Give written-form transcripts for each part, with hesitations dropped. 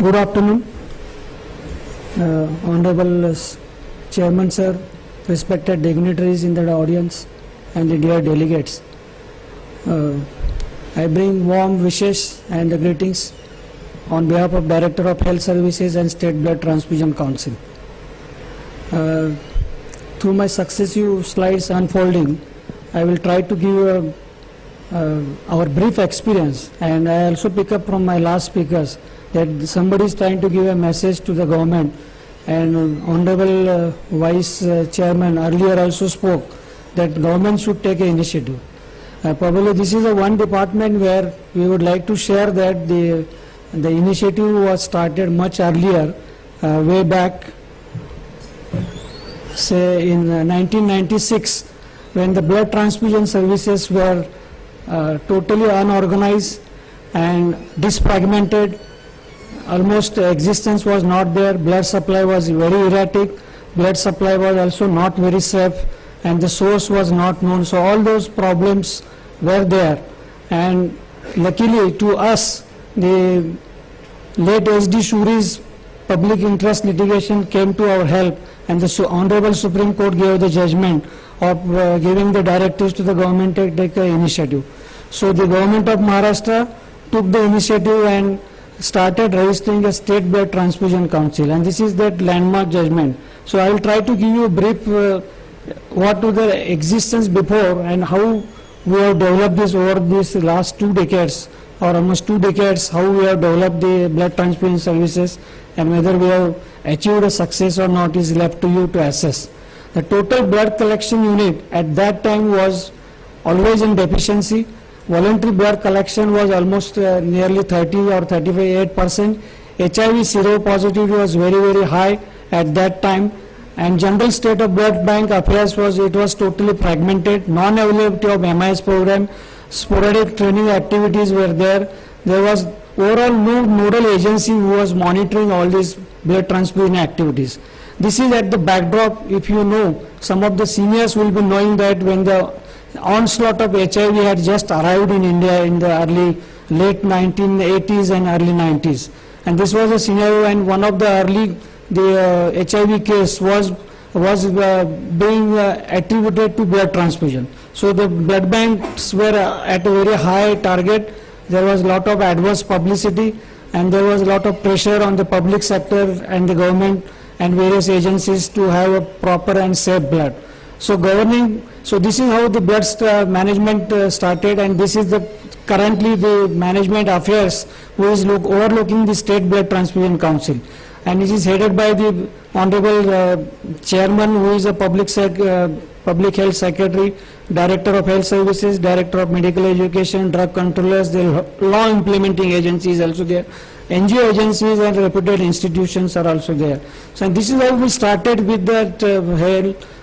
Good afternoon, Honorable Chairman Sir, respected dignitaries in the audience, and the dear delegates. I bring warm wishes and greetings on behalf of Director of Health Services and State Blood Transfusion Council. Through my successive slides unfolding, I will try to give our brief experience, and I also pick up from my last speakers that somebody is trying to give a message to the government, and Honorable Vice Chairman earlier also spoke that government should take an initiative. Probably this is the one department where we would like to share that the initiative was started much earlier, way back, say in 1996, when the blood transfusion services were totally unorganized and disfragmented. Almost existence was not there. Blood supply was very erratic. Blood supply was also not very safe, and the source was not known. So all those problems were there, and luckily to us, the late H.D. Shuri's public interest litigation came to our help, and the Honorable Supreme Court gave the judgment of giving the directives to the government to take an initiative. So the government of Maharashtra took the initiative and started registering a State Blood Transfusion Council, and this is that landmark judgment. So I will try to give you a brief what was the existence before and how we have developed this over these last 2 decades or almost 2 decades, how we have developed the blood transfusion services, and whether we have achieved a success or not is left to you to assess. The total blood collection unit at that time was always in deficiency. Voluntary blood collection was almost nearly 30 or 35%. HIV seropositivity was very high at that time, and general state of blood bank affairs was totally fragmented. Non-availability of MIS program, sporadic training activities were there. There was overall no nodal agency who was monitoring all these blood transfusion activities. This is at the backdrop. If you know, some of the seniors will be knowing that when the onslaught of HIV had just arrived in India in the late 1980s and early 90s, and this was a scenario, and one of the early HIV case was being attributed to blood transfusion. So the blood banks were at a very high target. There was a lot of adverse publicity, and there was a lot of pressure on the public sector and the government and various agencies to have a proper and safe blood. So this is how the blood management started, and this is currently the management affairs who is overlooking the State Blood Transfusion Council, and it is headed by the Honorable Chairman, who is a public health secretary, Director of Health Services, Director of Medical Education, drug controllers, the law implementing agencies also there, NGO agencies and reputed institutions are also there. So this is how we started with that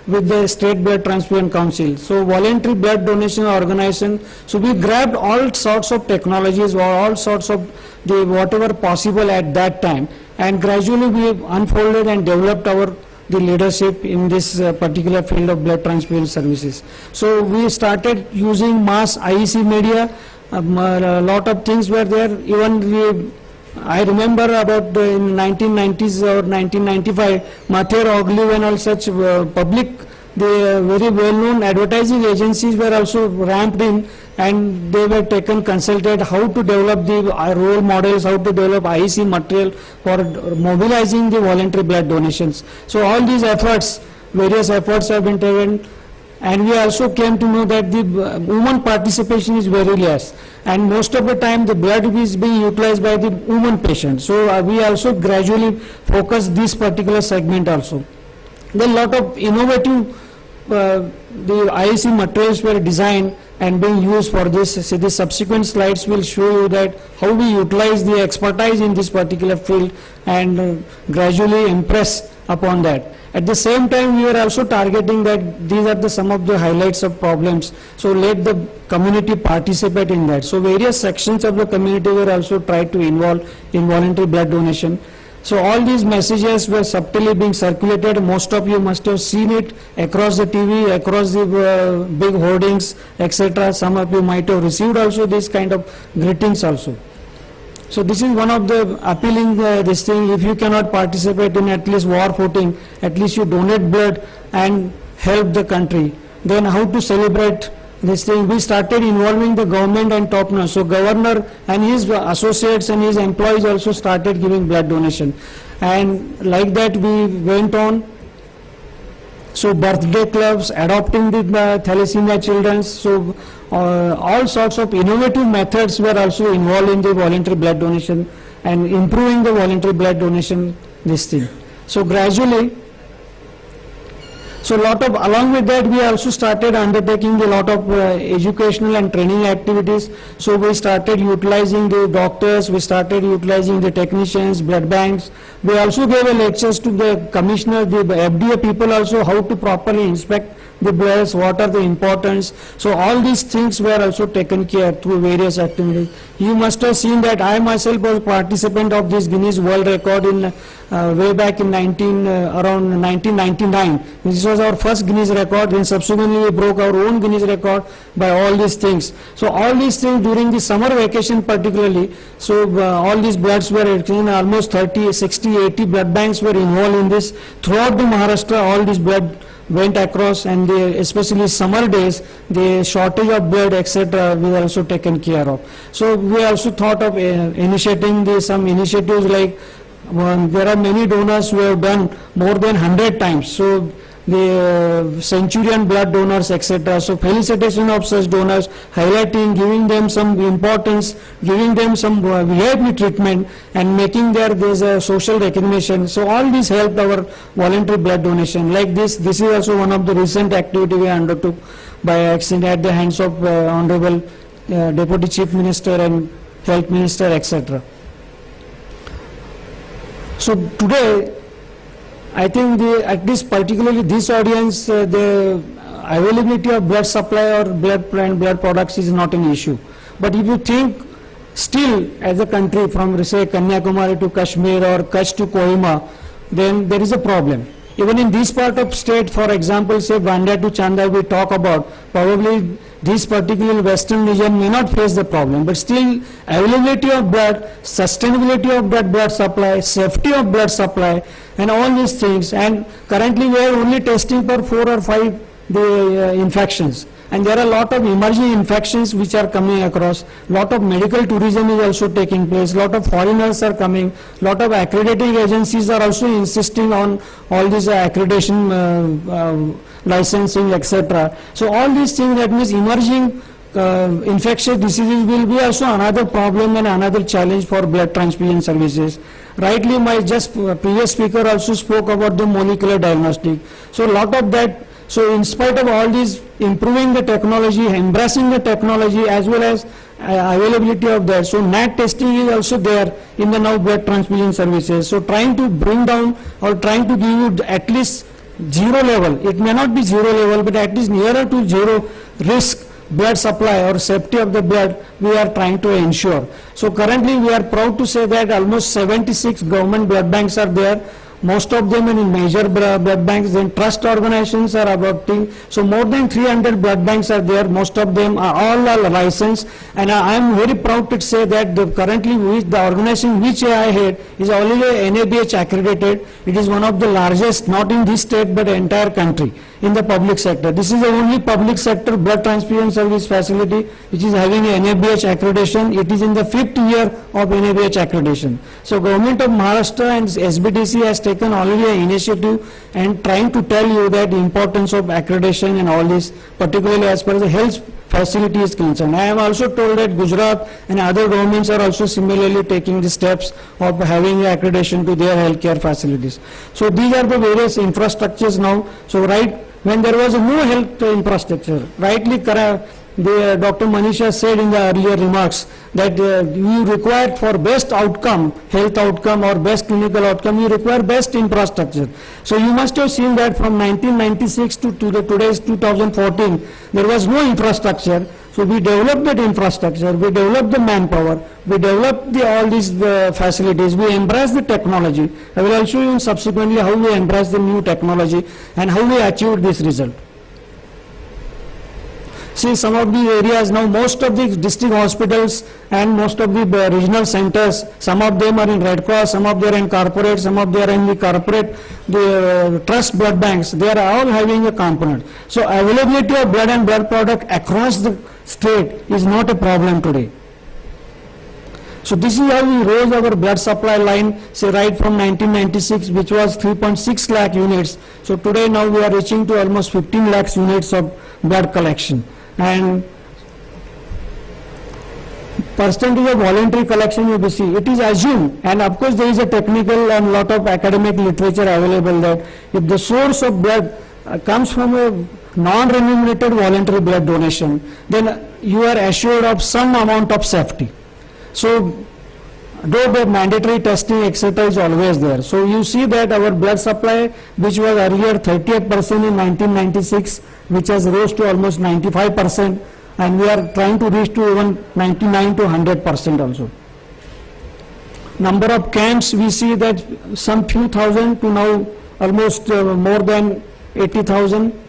with the State Blood Transfusion Council. So voluntary blood donation organization. So we grabbed all sorts of technologies or all sorts of the whatever possible at that time, and gradually we unfolded and developed the leadership in this particular field of blood transfusion services. So we started using mass IEC media. A lot of things were there. Even I remember about in 1990s or 1995, Mather, Ogilvy and all such public, the very well-known advertising agencies were also ramped in, and they were consulted how to develop the role models, how to develop IEC material for mobilizing the voluntary blood donations. So all these efforts, various efforts have been taken, and we also came to know that the women participation is very less, and most of the time the blood is being utilized by the women patients. So we also gradually focus this particular segment also. Then a lot of innovative the IEC materials were designed and being used for this. So the subsequent slides will show you that how we utilize the expertise in this particular field and gradually impress upon that. At the same time, we are also targeting that these are some of the highlights of problems. So let the community participate in that. So various sections of the community were also tried to involve in voluntary blood donation. So all these messages were subtly being circulated. Most of you must have seen it across the TV, across the big hoardings, etc. Some of you might have received also this kind of greetings also. So this is one of the appealing this thing. If you cannot participate in at least war footing, at least you donate blood and help the country. Then how to celebrate this thing? We started involving the government and top notch. So governor and his associates and his employees also started giving blood donation. And like that we went on. So birthday clubs, adopting the thalassemia children. So all sorts of innovative methods were also involved in the voluntary blood donation and improving the voluntary blood donation, this thing. So gradually, so along with that, we also started undertaking a lot of educational and training activities. So we started utilizing the doctors, we started utilizing the technicians, blood banks. We also gave lectures to the commissioner, the FDA people also, how to properly inspect the bloods, what are the importance. So all these things were also taken care through various activities. You must have seen that I myself was participant of this Guinness World Record in way back in around 1999. This was our first Guinness record. Then subsequently we broke our own Guinness record by all these things. So all these things during the summer vacation particularly, so all these bloods were almost 30, 60, 80 blood banks were involved in this. Throughout the Maharashtra, all this blood went across, and especially summer days, the shortage of blood, etc., we were also taken care of. So we also thought of initiating some initiatives like there are many donors who have done more than 100 times. So the Centurion blood donors, etc. So felicitation of such donors, highlighting, giving them some importance, giving them some VIP treatment, and making there's a social recognition. So all this helped our voluntary blood donation. Like this is also one of the recent activity we undertook by accident at the hands of Honorable Deputy Chief Minister and Health Minister, etc. So today, I think at least particularly this audience, the availability of blood supply or blood products is not an issue. But if you think still as a country from say Kanyakumari to Kashmir or Kutch to Kohima, then there is a problem. Even in this part of state, for example, say Bandia to Chanda, we talk about, probably this particular western region may not face the problem, but still availability of blood, sustainability of blood supply, safety of blood supply, and all these things. And currently we are only testing for 4 or 5 infections. And there are a lot of emerging infections which are coming across. Lot of medical tourism is also taking place. Lot of foreigners are coming. Lot of accrediting agencies are also insisting on all these accreditation, licensing, etc. So all these things, that means emerging infectious diseases will be also another problem and another challenge for blood transfusion services. Rightly, my previous speaker also spoke about the molecular diagnostic. So a lot of that. So in spite of all these, improving the technology, embracing the technology, as well as availability of that. So NAT testing is also there in the now blood transfusion services. So trying to bring down or trying to give you at least zero level. It may not be zero level, but at least nearer to zero risk blood supply or safety of the blood we are trying to ensure. So currently we are proud to say that almost 76 government blood banks are there. Most of them in major blood banks, then trust organizations are adopting. So more than 300 blood banks are there. Most of them are all licensed, and I am very proud to say that currently the organization which I head is already NABH accredited. It is one of the largest, not in this state but entire country, in the public sector. This is the only public sector blood transfusion service facility which is having a NABH accreditation. It is in the 5th year of NABH accreditation. So Government of Maharashtra and SBDC has taken already an initiative and trying to tell you that the importance of accreditation and all this, particularly as far as the health facility is concerned. I am also told that Gujarat and other governments are also similarly taking the steps of having accreditation to their healthcare facilities. So these are the various infrastructures now. So when there was no health infrastructure, rightly Dr. Manisha said in the earlier remarks that you require for best outcome, health outcome or best clinical outcome, you require best infrastructure. So you must have seen that from 1996 to today's 2014, there was no infrastructure. So we developed that infrastructure, we developed the manpower, we developed all these facilities, we embraced the technology. I will also show you subsequently how we embraced the new technology and how we achieved this result. See, some of the areas now, most of the district hospitals and most of the regional centers, some of them are in Red Cross, some of them are in corporate, some of them are in the corporate, the trust blood banks, they are all having a component. So availability of blood and blood product across the state is not a problem today. So this is how we rose our blood supply line, say right from 1996, which was 3.6 lakh units. So today now we are reaching to almost 15 lakhs units of blood collection. And percentage of voluntary collection you will see, it is assumed, and of course there is a technical and lot of academic literature available, that if the source of blood comes from a non-remunerated voluntary blood donation, then you are assured of some amount of safety. So though the mandatory testing etc. is always there. So you see that our blood supply, which was earlier 38% in 1996, which has rose to almost 95%, and we are trying to reach to even 99 to 100% also. Number of camps, we see that some few thousand to now almost more than 80,000.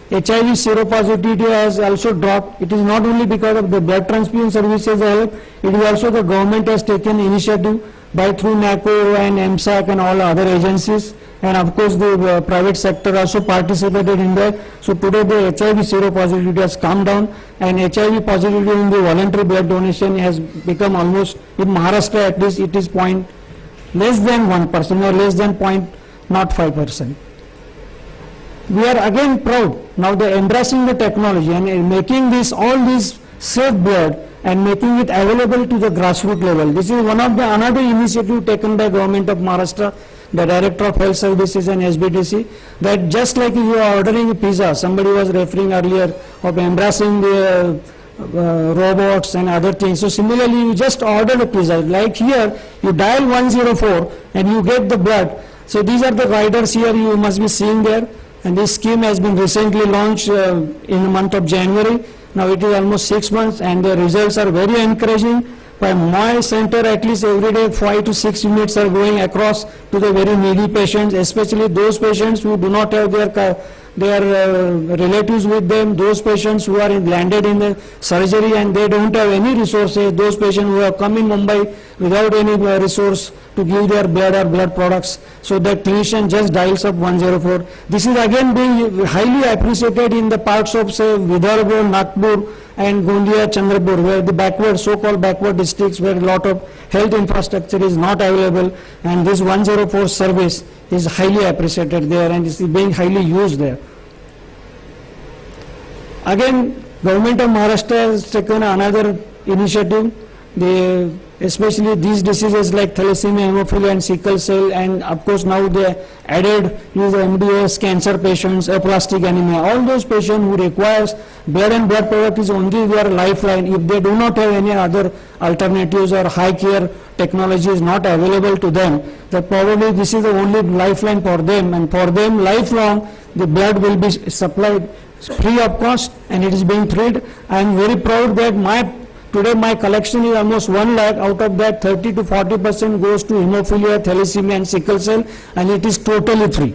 HIV seropositivity has also dropped. It is not only because of the blood transfusion services help, it is also the government has taken initiative by through NACO and MSAC and all other agencies, and of course the private sector also participated in that. So today the HIV seropositivity has come down, and HIV positivity in the voluntary blood donation has become almost, in Maharashtra at least, it is less than 1% or less than 0.05%. We are again proud now the embracing the technology and making this all this safe blood and making it available to the grassroots level. This is one of the another initiative taken by Government of Maharashtra, the Director of Health Services and SBTC, that just like you are ordering a pizza, somebody was referring earlier of embracing the robots and other things. So similarly, you just order a pizza, like here you dial 104 and you get the blood. So these are the riders here you must be seeing there. And this scheme has been recently launched in the month of January. Now it is almost 6 months and the results are very encouraging. By my center, at least every day 5 to 6 units are going across to the very needy patients, especially those patients who do not have their relatives with them, those patients who are landed in the surgery and they don't have any resources, those patients who have come in Mumbai without any resource to give their blood or blood products. So the clinician just dials up 104. This is again being highly appreciated in the parts of say Vidarbha, Nagpur and Gondia, Chandrapur, where the backward, so-called backward districts where a lot of health infrastructure is not available, and this 104 service is highly appreciated there and is being highly used there. Again, Government of Maharashtra has taken another initiative. Especially these diseases like thalassemia, hemophilia and sickle cell, and of course now they added is MDS, cancer patients, aplastic anemia. All those patients who requires blood and blood product is only their lifeline. If they do not have any other alternatives or high care technology is not available to them, that probably this is the only lifeline for them, and for them lifelong the blood will be supplied free of cost and it is being freed. I am very proud that today my collection is almost 1 lakh, out of that 30 to 40% goes to hemophilia, thalassemia and sickle cell, and it is totally free.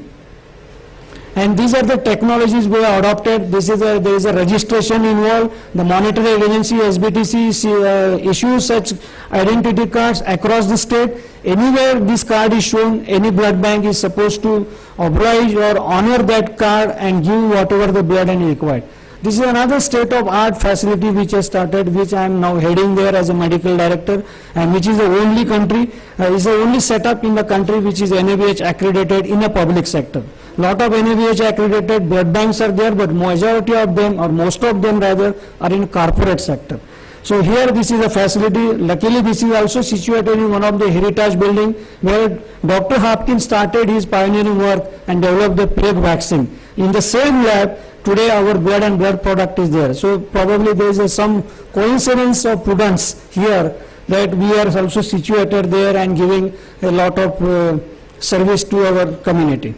And these are the technologies we have adopted. There is a registration involved. The monitoring agency SBTC issues such identity cards across the state. Anywhere this card is shown, any blood bank is supposed to oblige or honor that card and give whatever the blood is required. This is another state-of-art facility which has started, which I am now heading there as a medical director, and which is the only country, is the only setup in the country which is NABH accredited in a public sector. Lot of NABH accredited blood banks are there, but majority of them, or most of them rather, are in corporate sector. So here this is a facility. Luckily this is also situated in one of the heritage building where Dr. Hopkins started his pioneering work and developed the plague vaccine. In the same lab, today our blood and blood product is there. So probably there is some coincidence of prudence here that we are also situated there and giving a lot of service to our community.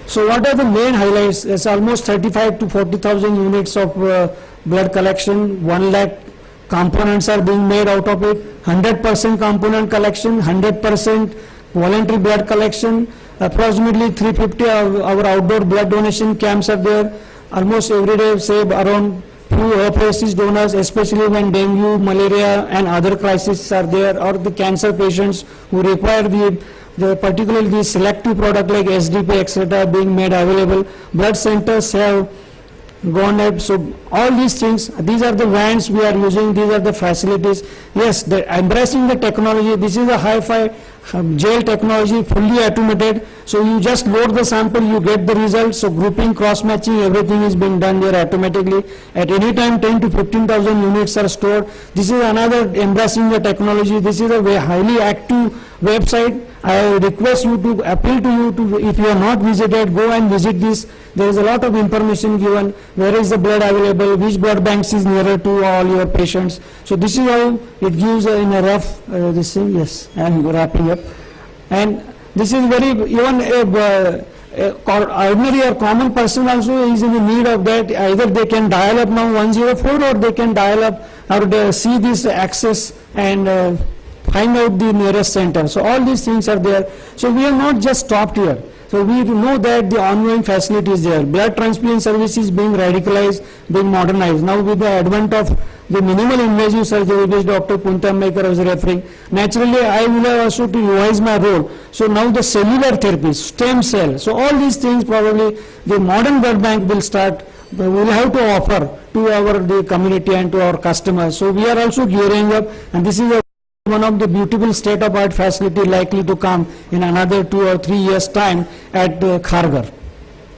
So what are the main highlights? It's almost 35 to 40,000 units of blood collection, 1 lakh components are being made out of it, 100% component collection, 100% voluntary blood collection, approximately 350 our outdoor blood donation camps are there. almost every day, say around few apheresis donors, especially when dengue, malaria and other crises are there, or the cancer patients who require particularly the selective product like SDP, etc. being made available. Blood centers have gone ahead. So all these things, these are the vans we are using, these are the facilities. Yes, embracing the technology, this is a hi-fi jail technology, fully automated. So you just load the sample, you get the results. So grouping, cross-matching, everything is being done there automatically. At any time, 10 to 15,000 units are stored. This is another embracing the technology. This is a very highly active website. I request you to appeal to you to, if you are not visited, go and visit this. There is a lot of information given. Where is the blood available? Which blood banks is nearer to all your patients? So this is how it gives in a rough this thing. Yes, I am wrapping up. And this is very, even ordinary or common person also is in the need of that. Either they can dial up now 104, or they can dial up or they see this access and find out the nearest center. So all these things are there. So we have not just stopped here. So we know that the ongoing facility is there. Blood transfusion services being radicalized, being modernized. Now with the advent of the minimal invasive surgery, which Dr. Puntamekar was referring, naturally I will have also to revise my role. So now the cellular therapies, stem cell. So all these things probably the modern blood bank will start, will have to offer to the community and to our customers. So we are also gearing up, and this is one of the beautiful state-of-art facility likely to come in another 2 or 3 years' time at Kharghar,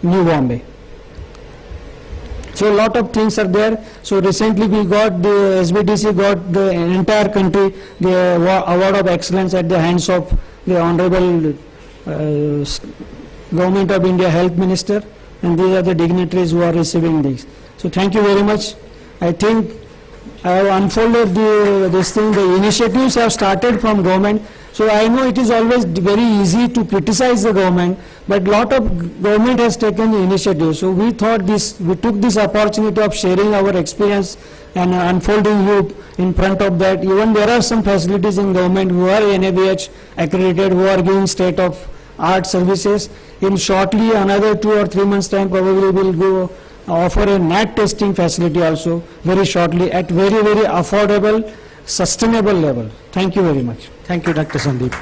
New Bombay. So a lot of things are there. So recently we got the SBDC got the entire country the award of excellence at the hands of the Honorable Government of India Health Minister, and these are the dignitaries who are receiving these. So thank you very much. I think I have unfolded this thing. The initiatives have started from government. So I know it is always very easy to criticize the government, but lot of government has taken the initiative. So we thought we took this opportunity of sharing our experience and unfolding you in front of that. Even there are some facilities in government who are NABH accredited, who are giving state-of-art services. In shortly, another 2 or 3 months time, probably will go offer a NAT testing facility also very shortly at very, very affordable, sustainable level. Thank you very much. Thank you, Dr. Sandeep.